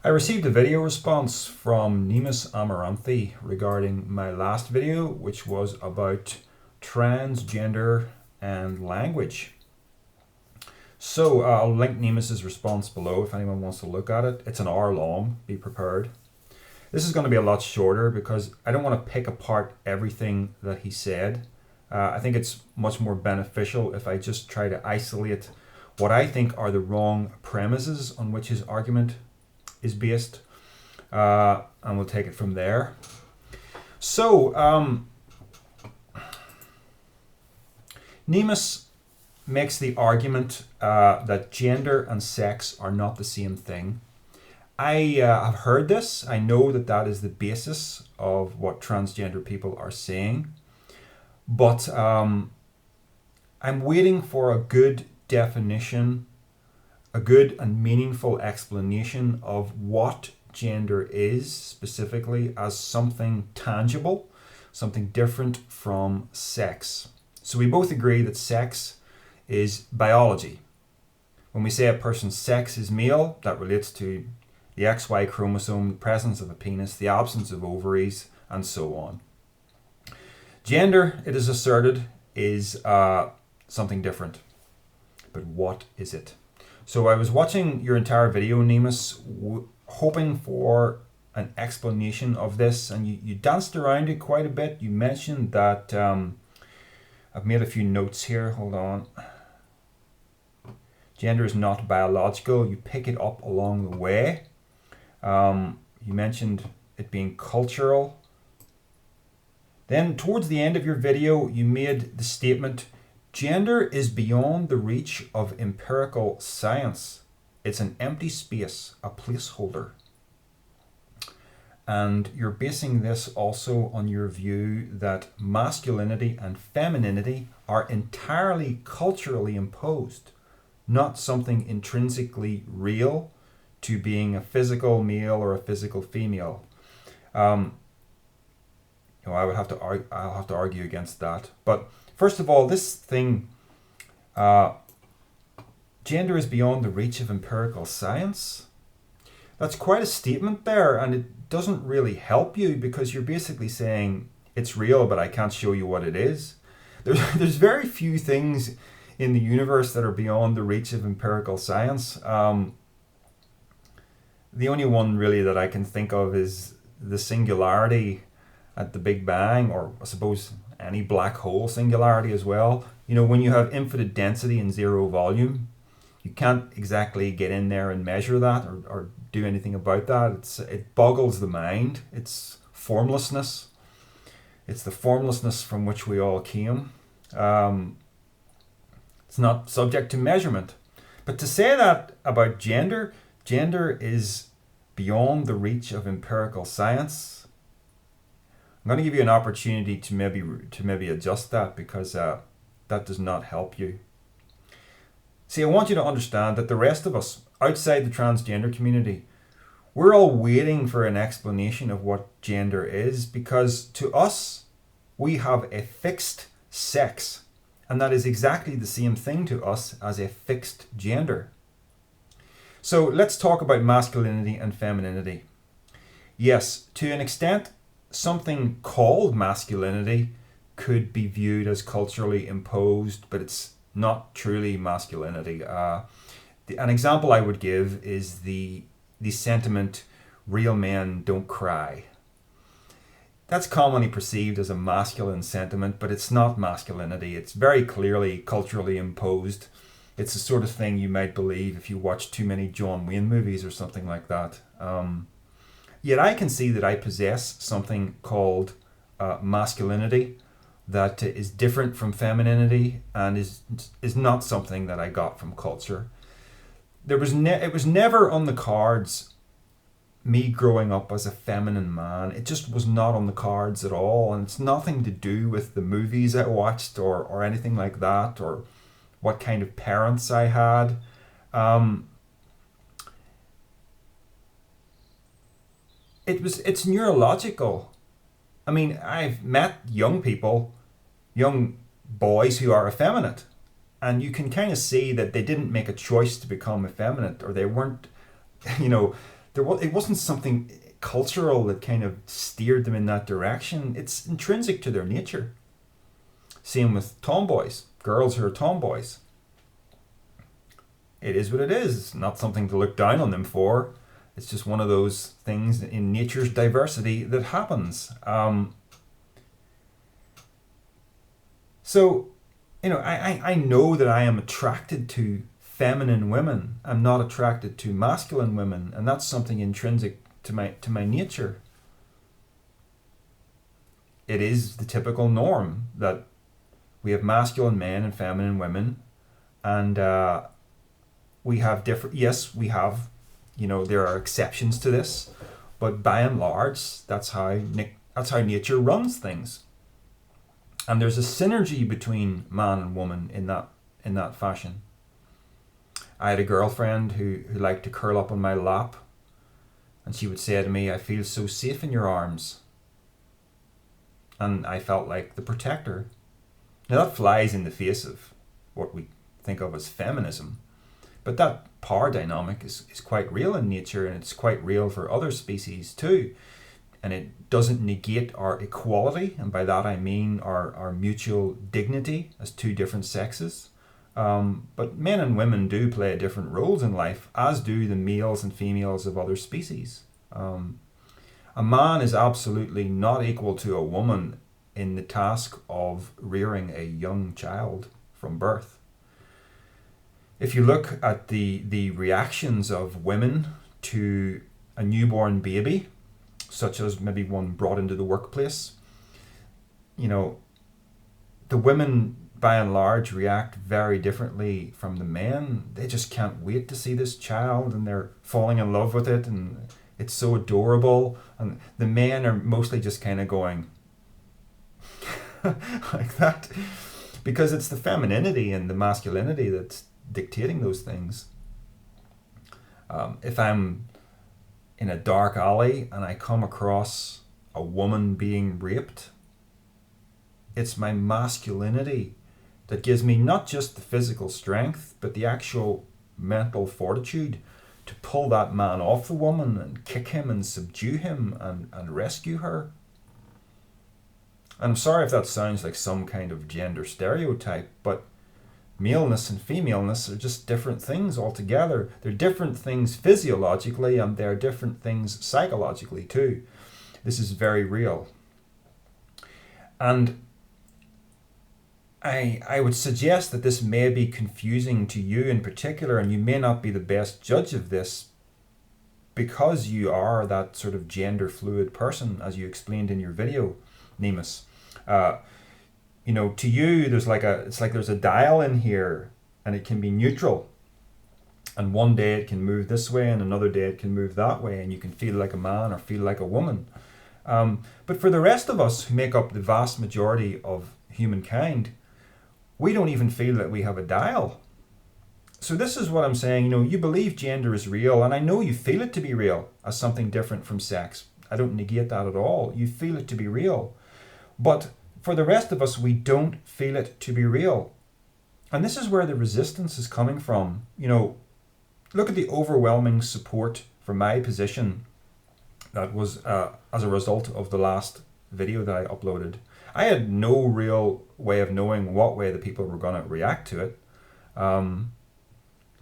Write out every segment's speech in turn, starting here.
I received a video response from Nemus Amaranthi regarding my last video, which was about transgender and language. So I'll link Nemus's response below if anyone wants to look at it. It's an hour long, be prepared. This is going to be a lot shorter because I don't want to pick apart everything that he said. I think it's much more beneficial if I just try to isolate what I think are the wrong premises on which his argument is based, and we'll take it from there. So, Nemus makes the argument that gender and sex are not the same thing. I have heard this. I know that that is the basis of what transgender people are saying. But I'm waiting for a good definition, a good and meaningful explanation of what gender is specifically as something tangible, something different from sex. So we both agree that sex is biology. When we say a person's sex is male, that relates to the XY chromosome, the presence of a penis, the absence of ovaries, and so on. Gender, it is asserted, is something different. But what is it? So I was watching your entire video, Nemus, hoping for an explanation of this, and you danced around it quite a bit. You mentioned that, I've made a few notes here, hold on. Gender is not biological, you pick it up along the way. You mentioned it being cultural. Then towards the end of your video, you made the statement, gender is beyond the reach of empirical science. It's an empty space, a placeholder. And you're basing this also on your view that masculinity and femininity are entirely culturally imposed, not something intrinsically real to being a physical male or a physical female. I'll have to argue against that. But first of all, this thing, gender is beyond the reach of empirical science. That's quite a statement there, and it doesn't really help you because you're basically saying it's real, but I can't show you what it is. There's very few things in the universe that are beyond the reach of empirical science. The only one really that I can think of is the singularity at the Big Bang, or I suppose any black hole singularity as well. You know, when you have infinite density and zero volume, you can't exactly get in there and measure that or do anything about that. It boggles the mind. It's formlessness. It's the formlessness from which we all came. It's not subject to measurement. But to say that about gender is beyond the reach of empirical science. I'm going to give you an opportunity to maybe adjust that because that does not help you. See, I want you to understand that the rest of us outside the transgender community, we're all waiting for an explanation of what gender is because to us, we have a fixed sex, and that is exactly the same thing to us as a fixed gender. So let's talk about masculinity and femininity. Yes, to an extent, something called masculinity could be viewed as culturally imposed, but it's not truly masculinity. An example I would give is the sentiment, real men don't cry. That's commonly perceived as a masculine sentiment, but it's not masculinity. It's very clearly culturally imposed. It's the sort of thing you might believe if you watch too many John Wayne movies or something like that. Yet I can see that I possess something called masculinity that is different from femininity and is not something that I got from culture. It was never on the cards, me growing up as a feminine man. It just was not on the cards at all, and it's nothing to do with the movies I watched or anything like that, or what kind of parents I had. It's neurological. I mean, I've met young people, young boys who are effeminate, and you can kind of see that they didn't make a choice to become effeminate, or they weren't, you know, It wasn't something cultural that kind of steered them in that direction. It's intrinsic to their nature. Same with tomboys, girls who are tomboys. It is what it is. It's not something to look down on them for. It's just one of those things in nature's diversity that happens. So, I know that I am attracted to feminine women. I'm not attracted to masculine women, and that's something intrinsic to my nature. It is the typical norm that we have masculine men and feminine women, and we have different. Yes, we have. There are exceptions to this, but by and large, that's how nature runs things. And there's a synergy between man and woman in that fashion. I had a girlfriend who liked to curl up on my lap, and she would say to me, "I feel so safe in your arms." And I felt like the protector. Now that flies in the face of what we think of as feminism, but that power dynamic is quite real in nature, and it's quite real for other species too. And it doesn't negate our equality, and by that I mean our mutual dignity as two different sexes. But men and women do play different roles in life, as do the males and females of other species. A man is absolutely not equal to a woman in the task of rearing a young child from birth. If you look at the reactions of women to a newborn baby, such as maybe one brought into the workplace, the women by and large react very differently from the men. They just can't wait to see this child, and they're falling in love with it, and it's so adorable. And the men are mostly just kind of going like that, because it's the femininity and the masculinity that's dictating those things. If I'm in a dark alley and I come across a woman being raped, it's my masculinity that gives me not just the physical strength, but the actual mental fortitude to pull that man off the woman and kick him and subdue him and rescue her. And I'm sorry if that sounds like some kind of gender stereotype, but maleness and femaleness are just different things altogether. They're different things physiologically, and they're different things psychologically too. This is very real. And I would suggest that this may be confusing to you in particular, and you may not be the best judge of this because you are that sort of gender fluid person, as you explained in your video, Nemus. To you, there's there's a dial in here, and it can be neutral. And one day it can move this way, and another day it can move that way, and you can feel like a man or feel like a woman. But for the rest of us who make up the vast majority of humankind, we don't even feel that we have a dial. So this is what I'm saying. You believe gender is real, and I know you feel it to be real as something different from sex. I don't negate that at all. You feel it to be real. But for the rest of us, we don't feel it to be real. And this is where the resistance is coming from. Look at the overwhelming support for my position that was as a result of the last video that I uploaded. I had no real way of knowing what way the people were going to react to it.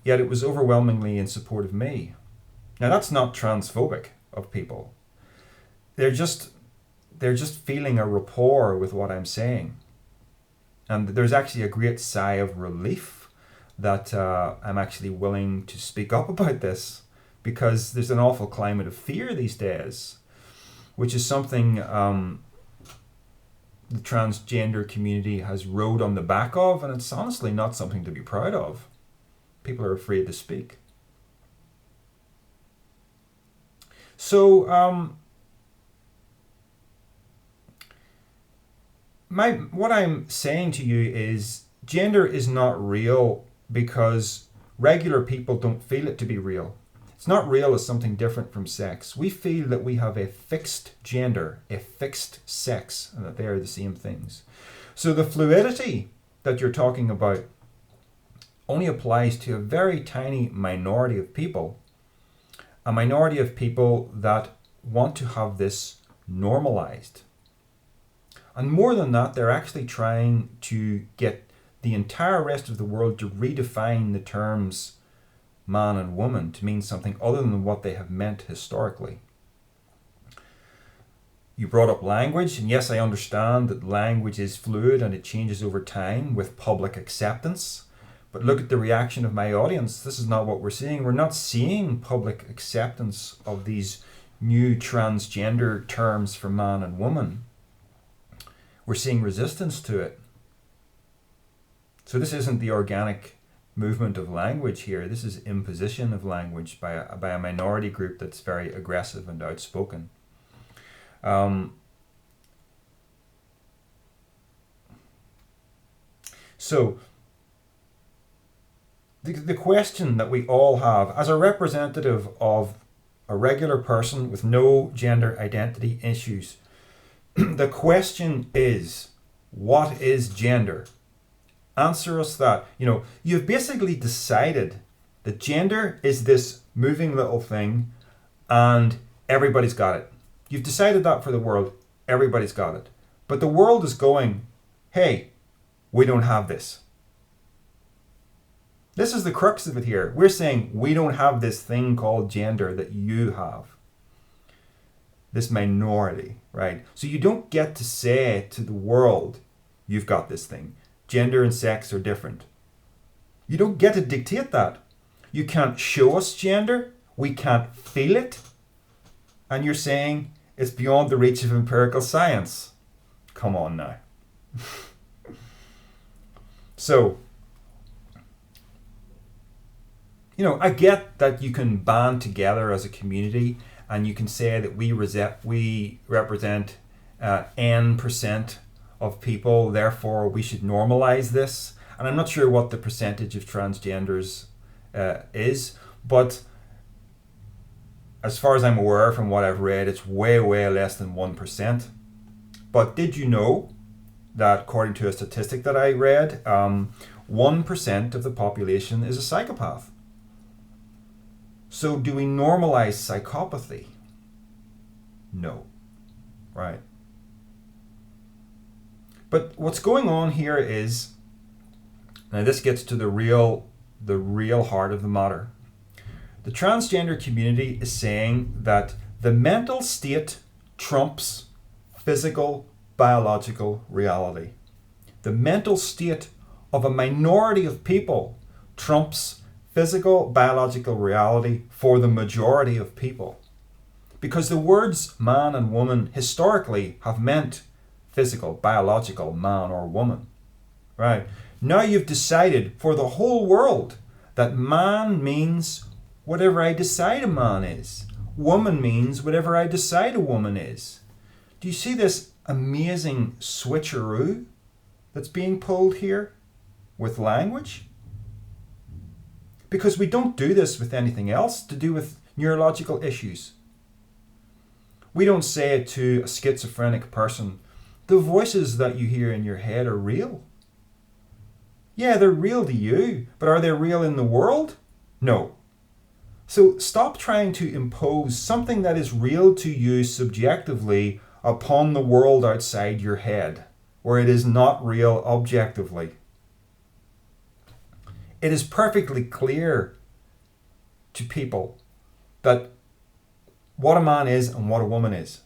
Yet it was overwhelmingly in support of me. Now that's not transphobic of people. They're just feeling a rapport with what I'm saying. And there's actually a great sigh of relief that I'm actually willing to speak up about this, because there's an awful climate of fear these days, which is something the transgender community has rode on the back of, and it's honestly not something to be proud of. People are afraid to speak. So, what I'm saying to you is gender is not real because regular people don't feel it to be real. It's not real as something different from sex. We feel that we have a fixed gender, a fixed sex, and that they are the same things. So the fluidity that you're talking about only applies to a very tiny minority of people. a minority of people that want to have this normalized. And more than that, they're actually trying to get the entire rest of the world to redefine the terms man and woman to mean something other than what they have meant historically. You brought up language, and yes, I understand that language is fluid and it changes over time with public acceptance. But look at the reaction of my audience. This is not what we're seeing. We're not seeing public acceptance of these new transgender terms for man and woman. We're seeing resistance to it. So this isn't the organic movement of language here. This is imposition of language by a minority group that's very aggressive and outspoken. So the question that we all have as a representative of a regular person with no gender identity issues, the question is, what is gender? Answer us that. You've basically decided that gender is this moving little thing and everybody's got it. You've decided that for the world, everybody's got it. But the world is going, hey, we don't have this. This is the crux of it here. We're saying we don't have this thing called gender that you have. This minority, right? So you don't get to say to the world, you've got this thing. Gender and sex are different. You don't get to dictate that. You can't show us gender. We can't feel it. And you're saying it's beyond the reach of empirical science. Come on now. So, I get that you can band together as a community and you can say that we represent N% of people, therefore we should normalize this. And I'm not sure what the percentage of transgenders is, but as far as I'm aware from what I've read, it's way, way less than 1%. But did you know that according to a statistic that I read, 1% of the population is a psychopath? So do we normalize psychopathy? No, right? But what's going on here is, now this gets to the real heart of the matter. The transgender community is saying that the mental state trumps physical, biological reality. The mental state of a minority of people trumps physical, biological reality for the majority of people. Because the words man and woman historically have meant physical, biological, man or woman. Right? Now you've decided for the whole world that man means whatever I decide a man is. Woman means whatever I decide a woman is. Do you see this amazing switcheroo that's being pulled here with language? Because we don't do this with anything else to do with neurological issues. We don't say it to a schizophrenic person, the voices that you hear in your head are real. Yeah, they're real to you, but are they real in the world? No. So stop trying to impose something that is real to you subjectively upon the world outside your head, where it is not real objectively. It is perfectly clear to people that what a man is and what a woman is,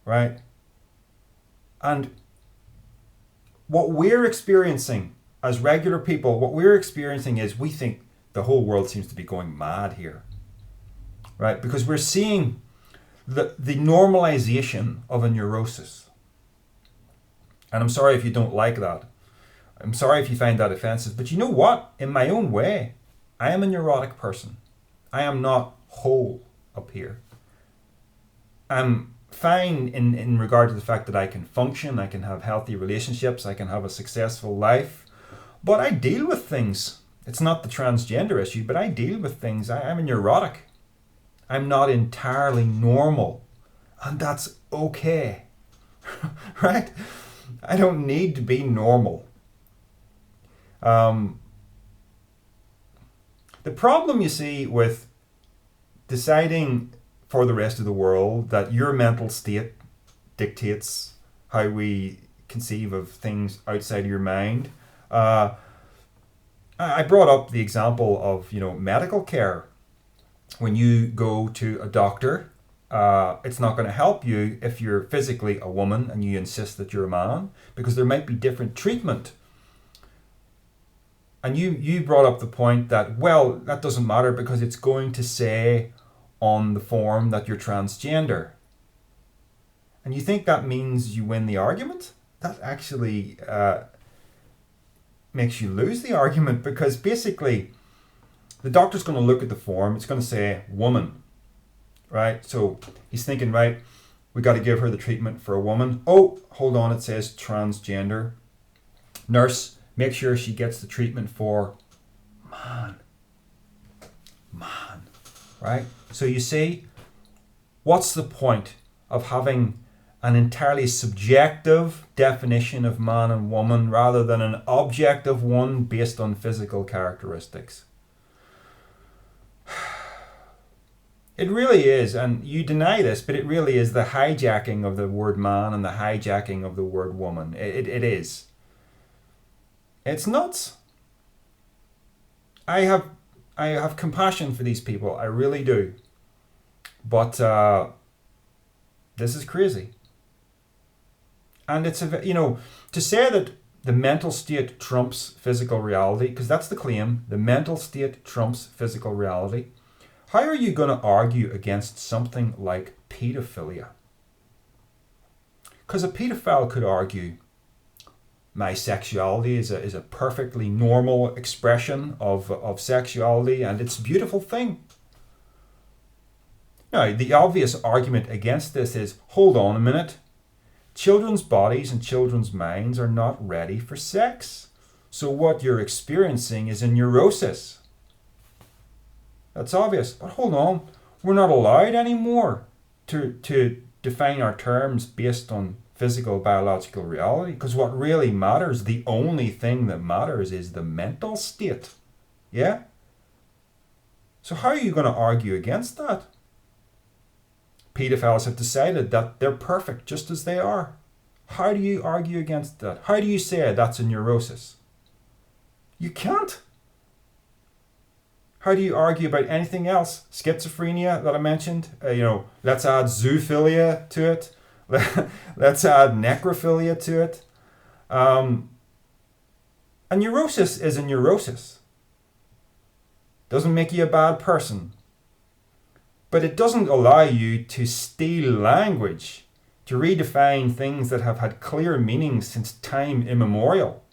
right? And what we're experiencing as regular people, what we're experiencing is we think the whole world seems to be going mad here, right? Because we're seeing the normalization of a neurosis. And I'm sorry if you don't like that. I'm sorry if you find that offensive, but you know what? In my own way, I am a neurotic person. I am not whole up here. I'm fine in regard to the fact that I can function, I can have healthy relationships, I can have a successful life, but I deal with things. It's not the transgender issue, but I deal with things. I'm a neurotic. I'm not entirely normal, and that's okay, right? I don't need to be normal. The problem you see with deciding for the rest of the world that your mental state dictates how we conceive of things outside of your mind. I brought up the example of medical care. When you go to a doctor, it's not going to help you if you're physically a woman and you insist that you're a man, because there might be different treatment. And you brought up the point that, well, that doesn't matter because it's going to say on the form that you're transgender. And you think that means you win the argument? That actually makes you lose the argument, because basically the doctor's going to look at the form, it's going to say woman, right? So he's thinking, right, we got to give her the treatment for a woman. Oh, hold on, it says transgender. Nurse, make sure she gets the treatment for man, right? So you see, what's the point of having an entirely subjective definition of man and woman rather than an objective one based on physical characteristics? It really is, and you deny this, but it really is the hijacking of the word man and the hijacking of the word woman. It is. It's nuts. I have compassion for these people. I really do. But this is crazy. And it's to say that the mental state trumps physical reality, because that's the claim, the mental state trumps physical reality. How are you going to argue against something like pedophilia? Because a pedophile could argue, my sexuality is a perfectly normal expression of sexuality, and it's a beautiful thing. Now, the obvious argument against this is, hold on a minute. Children's bodies and children's minds are not ready for sex. So what you're experiencing is a neurosis. That's obvious. But hold on. We're not allowed anymore to define our terms based on physical, biological reality. Because what really matters, the only thing that matters, is the mental state. Yeah? So how are you going to argue against that? Pedophiles have decided that they're perfect just as they are. How do you argue against that? How do you say that's a neurosis? You can't. How do you argue about anything else? Schizophrenia that I mentioned, let's add zoophilia to it. Let's add necrophilia to it. A neurosis is a neurosis. Doesn't make you a bad person. But it doesn't allow you to steal language, to redefine things that have had clear meanings since time immemorial.